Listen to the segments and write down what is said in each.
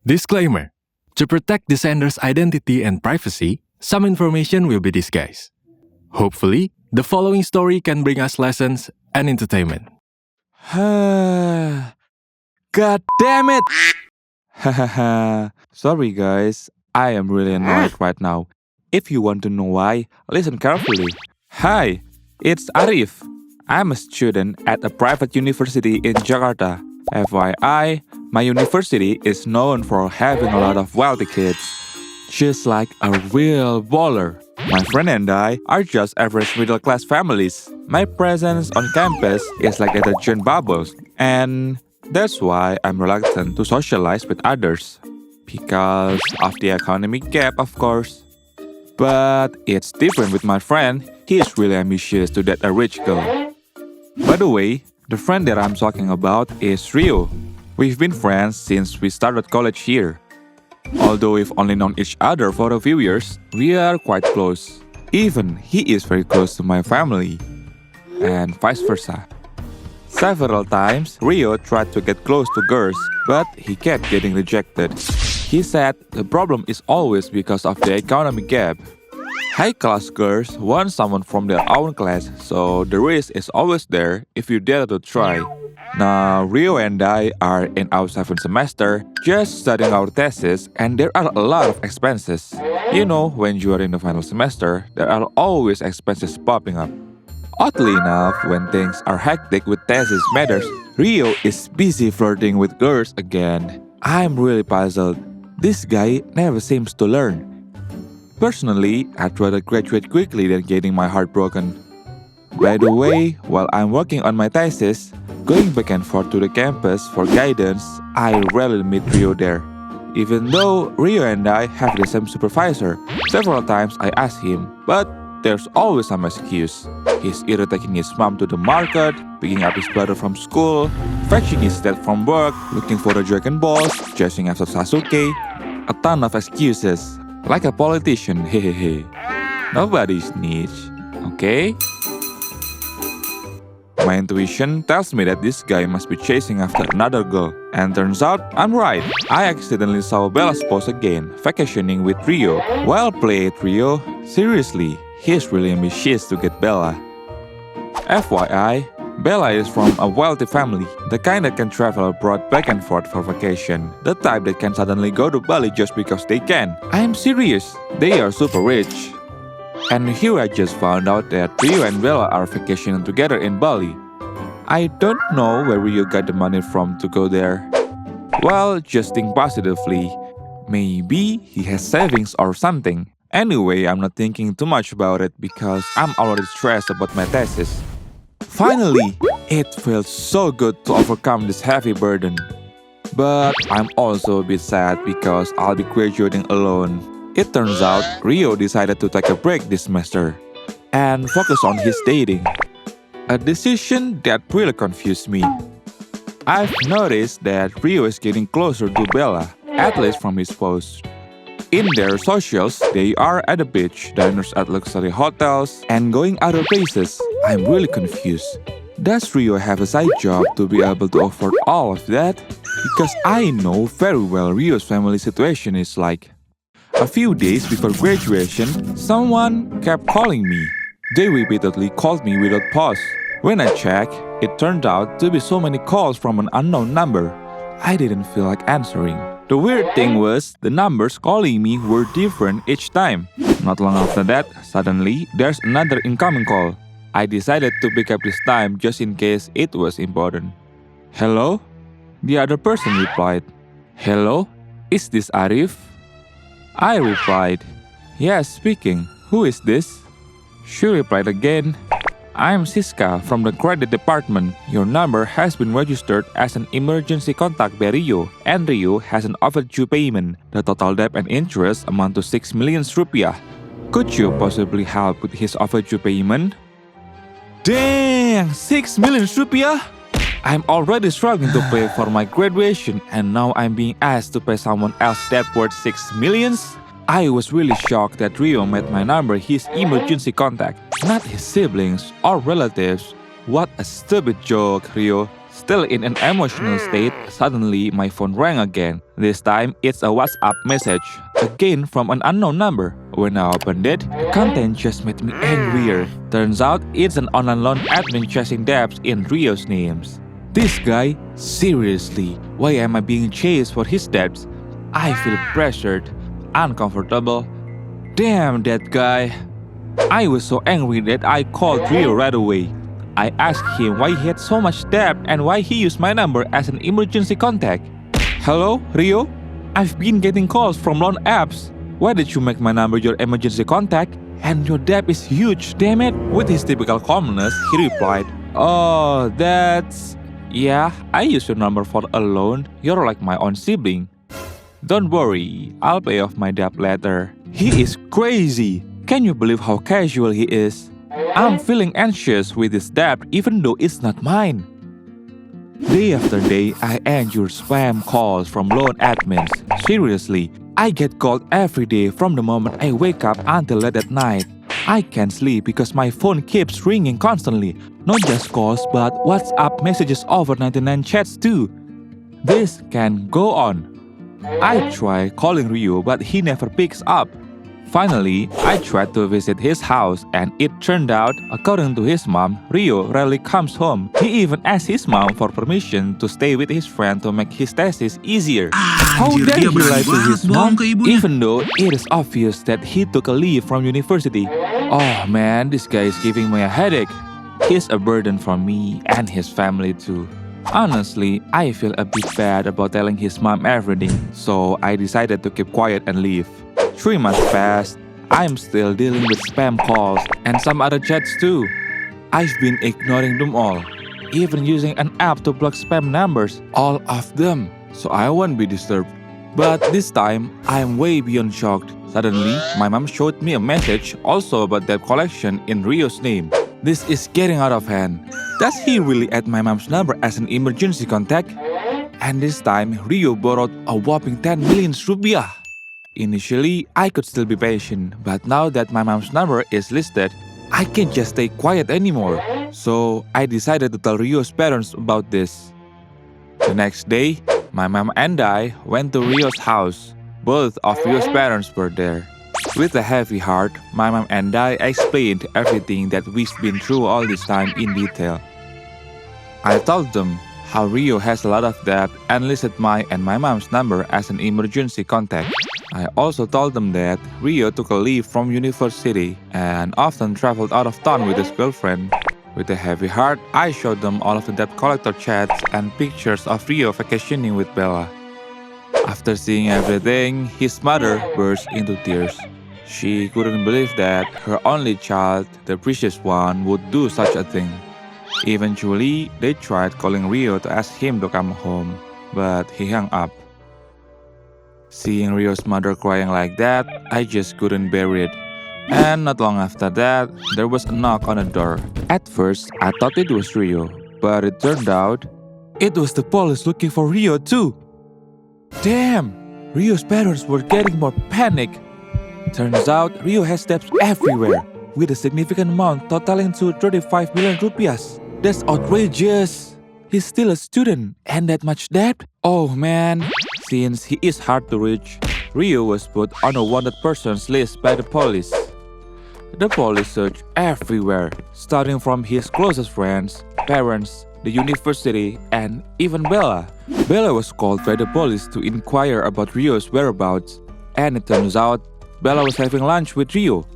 Disclaimer: to protect the sender's identity and privacy, some information will be disguised. Hopefully, the following story can bring us lessons and entertainment. God damn it! Sorry guys, I am really annoyed right now. If you want to know why, listen carefully. Hi, it's Arif. I'm a student at a private university in Jakarta. FYI, my university is known for having a lot of wealthy kids. Just like a real baller. My friend and I are just average middle-class families. My presence on campus is like at a giant bubbles, and that's why I'm reluctant to socialize with others. Because of the economic gap, of course. But it's different with my friend. He is really ambitious to date a rich girl. By the way, the friend that I'm talking about is Rio. We've been friends since we started college here. Although we've only known each other for a few years, we are quite close. Even he is very close to my family. And vice versa. Several times, Rio tried to get close to girls, but he kept getting rejected. He said the problem is always because of the economic gap. High-class girls want someone from their own class, so the risk is always there if you dare to try. Now, Rio and I are in our 7th semester, just studying our thesis, and there are a lot of expenses. You know, when you are in the final semester, there are always expenses popping up. Oddly enough, when things are hectic with thesis matters, Rio is busy flirting with girls again. I'm really puzzled. This guy never seems to learn. Personally, I'd rather graduate quickly than getting my heart broken. By the way, while I'm working on my thesis, going back and forth to the campus for guidance, I rarely meet Rio there. Even though Rio and I have the same supervisor, several times I ask him, but there's always some excuse. He's either taking his mom to the market, picking up his brother from school, fetching his dad from work, looking for the Dragon Balls, chasing after Sasuke. A ton of excuses. Like a politician, hehehe. Nobody's niche, okay? My intuition tells me that this guy must be chasing after another girl. And turns out, I'm right. I accidentally saw Bella's post again, vacationing with Rio. Well played, Rio. Seriously, he's really ambitious to get Bella. FYI, Bella is from a wealthy family, the kind that can travel abroad back and forth for vacation, the type that can suddenly go to Bali just because they can. I'm serious, they are super rich. And here I just found out that Rio and Bella are vacationing together in Bali. I don't know where Rio got the money from to go there. Well, just think positively. Maybe he has savings or something. Anyway, I'm not thinking too much about it because I'm already stressed about my thesis. Finally, it feels so good to overcome this heavy burden. But I'm also a bit sad because I'll be graduating alone. It turns out Rio decided to take a break this semester and focus on his dating. A decision that really confused me. I've noticed that Rio is getting closer to Bella, at least from his posts. In their socials, they are at the beach, diners at luxury hotels, and going other places. I'm really confused. Does Rio have a side job to be able to afford all of that? Because I know very well Rio's family situation is like. A few days before graduation, someone kept calling me. They repeatedly called me without pause. When I checked, it turned out to be so many calls from an unknown number. I didn't feel like answering. The weird thing was, the numbers calling me were different each time. Not long after that, suddenly, there's another incoming call. I decided to pick up this time just in case it was important. Hello? The other person replied. Hello? Is this Arif? I replied, yes, speaking. Who is this? She replied again, I'm Siska from the credit department. Your number has been registered as an emergency contact by Rio, and Rio has an overdue payment. The total debt and interest amount to 6 million rupiah. Could you possibly help with his overdue payment? Dang, 6 million rupiah? I'm already struggling to pay for my graduation, and now I'm being asked to pay someone else debt worth 6 millions? I was really shocked that Rio made my number his emergency contact, not his siblings or relatives. What a stupid joke, Rio. Still in an emotional state, suddenly my phone rang again. This time, it's a WhatsApp message, again from an unknown number. When I opened it, the content just made me angrier. Turns out, it's an online loan admin chasing debts in Rio's names. This guy? Seriously, why am I being chased for his debts? I feel pressured, uncomfortable. Damn that guy. I was so angry that I called Rio right away. I asked him why he had so much debt and why he used my number as an emergency contact. Hello, Rio? I've been getting calls from loan apps. Why did you make my number your emergency contact? And your debt is huge, damn it. With his typical calmness, he replied, Oh, that's... Yeah, I used your number for a loan. You're like my own sibling. Don't worry, I'll pay off my debt later. He is crazy. Can you believe how casual he is? I'm feeling anxious with this debt even though it's not mine. Day after day, I endure spam calls from loan admins. Seriously, I get called every day from the moment I wake up until late at night. I can't sleep because my phone keeps ringing constantly. Not just calls but WhatsApp messages over 99 chats too. This can go on. I try calling Rio but he never picks up. Finally, I tried to visit his house and it turned out, according to his mom, Rio rarely comes home. He even asked his mom for permission to stay with his friend to make his thesis easier. How dare he lie to his mom, even though it is obvious that he took a leave from university. Oh man, this guy is giving me a headache. He's a burden for me and his family too. Honestly, I feel a bit bad about telling his mom everything, so I decided to keep quiet and leave. 3 months passed. I'm still dealing with spam calls and some other chats too. I've been ignoring them all, even using an app to block spam numbers, all of them, so I won't be disturbed. But this time, I'm way beyond shocked. Suddenly, my mom showed me a message also about debt collection in Rio's name. This is getting out of hand. Does he really add my mom's number as an emergency contact? And this time, Rio borrowed a whopping 10 million rupiah. Initially, I could still be patient, but now that my mom's number is listed, I can't just stay quiet anymore. So, I decided to tell Rio's parents about this. The next day, my mom and I went to Rio's house. Both of Rio's parents were there. With a heavy heart, my mom and I explained everything that we've been through all this time in detail. I told them how Rio has a lot of debt and listed my and my mom's number as an emergency contact. I also told them that Rio took a leave from university and often traveled out of town with his girlfriend. With a heavy heart, I showed them all of the debt collector chats and pictures of Rio vacationing with Bella. After seeing everything, his mother burst into tears. She couldn't believe that her only child, the precious one, would do such a thing. Eventually, they tried calling Rio to ask him to come home, but he hung up. Seeing Rio's mother crying like that, I just couldn't bear it. And not long after that, there was a knock on the door. At first, I thought it was Rio, but it turned out it was the police looking for Rio too. Damn! Rio's parents were getting more panic. Turns out, Rio has debts everywhere, with a significant amount totaling to 35 million rupiahs. That's outrageous! He's still a student, and that much debt? Oh man! Since he is hard to reach, Rio was put on a wanted persons list by the police. The police searched everywhere, starting from his closest friends, parents, the university, and even Bella. Bella was called by the police to inquire about Rio's whereabouts, and it turns out Bella was having lunch with Rio.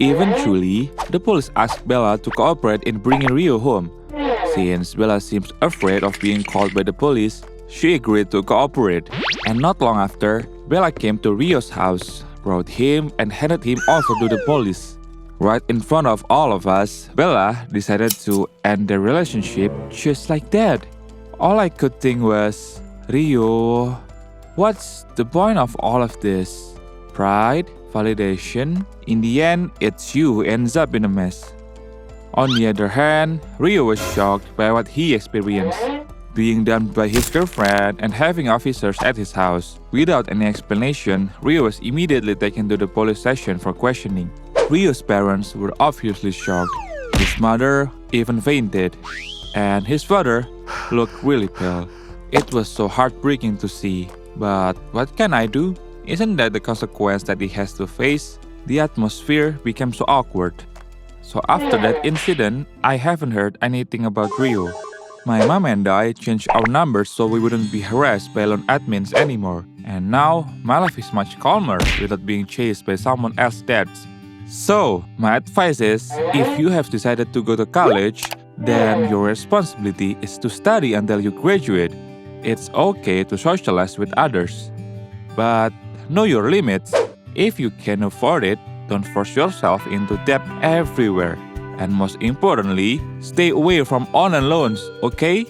Eventually, the police asked Bella to cooperate in bringing Rio home. Since Bella seems afraid of being called by the police, she agreed to cooperate. And not long after, Bella came to Rio's house, brought him, and handed him over to the police. Right in front of all of us, Bella decided to end the relationship just like that. All I could think was, Rio, what's the point of all of this? Pride? Validation? In the end, it's you who ends up in a mess. On the other hand, Rio was shocked by what he experienced. Being dumped by his girlfriend and having officers at his house. Without any explanation, Rio was immediately taken to the police station for questioning. Rio's parents were obviously shocked. His mother even fainted. And his father looked really pale. It was so heartbreaking to see. But what can I do? Isn't that the consequence that he has to face? The atmosphere became so awkward. So after that incident, I haven't heard anything about Rio. My mom and I changed our numbers so we wouldn't be harassed by lone admins anymore. And now, my life is much calmer without being chased by someone else's dads. So, my advice is, if you have decided to go to college, then your responsibility is to study until you graduate. It's okay to socialize with others. But know your limits. If you can afford it, don't force yourself into debt everywhere. And most importantly, stay away from online loans, okay?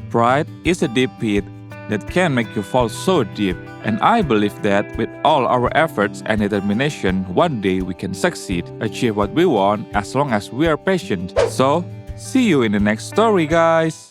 Pride is a deep pit that can make you fall so deep. And I believe that with all our efforts and determination, one day we can succeed, achieve what we want as long as we are patient. So, see you in the next story, guys!